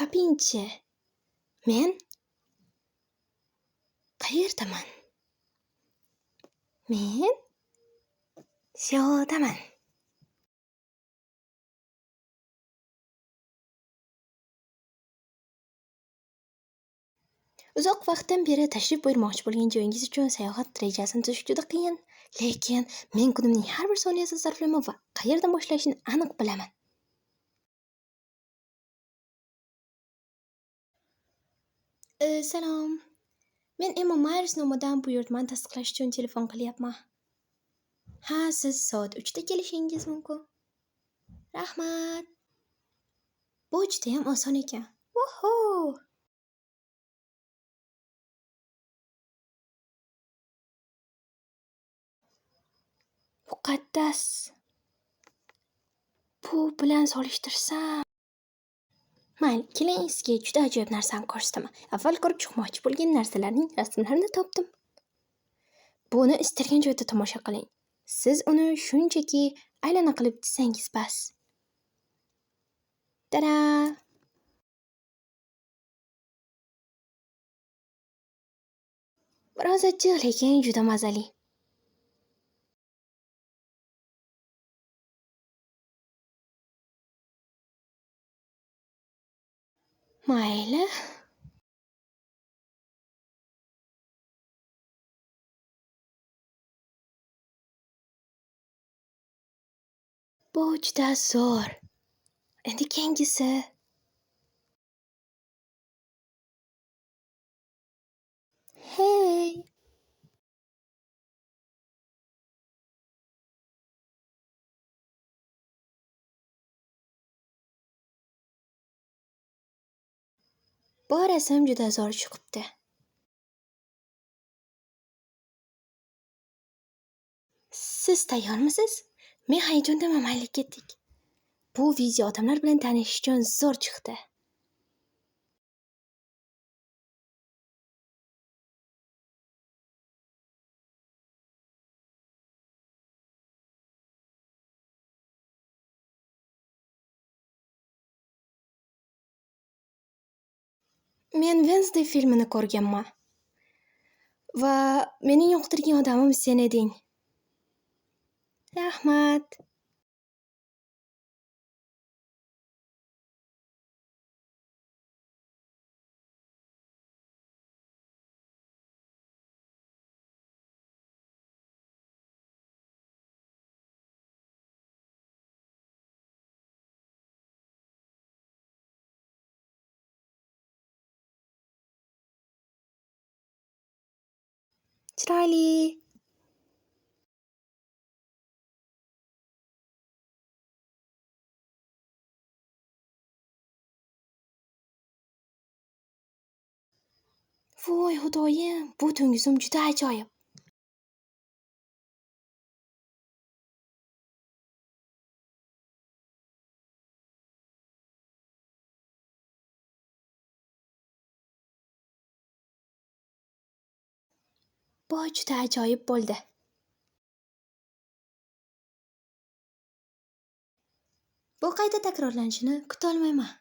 topingchi. Men qayerdaman? Men shodaman. Uzoq vaqtdan beri tashrif buyurmoqchi bo'lgan joyingiz uchun sayohat rejasini tuzish juda qiyin. Lekin men kunimning har bir soniyasini sarflayman va qayerdan boshlashni aniq bilaman. Salom. Men Emma Myers nomidan buyurtmani tasdiqlash uchun telefon qilyapman. Ha, siz soat 3 da kelishingiz mumkin. Rahmat. Bu juda ham oson ekan. Voho! Muqaddas. Bu bilan solishtirsam. Mayli, keling sizga juda ajoyib narsani ko'rsataman. Avval ko'rib chiqmoqchi bo'lgan narsalarning rasmlarini topdim. Buni istalgan joyda tomosha qiling. Siz uni shunchaki aylana qilib chizsangiz bas. Tada! Biroz achchiq, lekin juda mazali. Mayli. Bu juda zo'r. Endi keyingisi. Hey! Bu rasm juda zo'r chiqibdi. Siz tayyormisiz? Men hayajondaman, mayli ketdik. Bu video odamlar bilan tanishish uchun zo'r chiqdi. Men Wednesday filmini ko'rganman. Va mening yoqtirgan odamim sen eding. Rahmat. Chiroyli. Voy xudoyim, bu tunguzim juda ajoyib. Bu juda ajoyib bo'ldi. Bu qayta takrorlanishini kuta olmayman.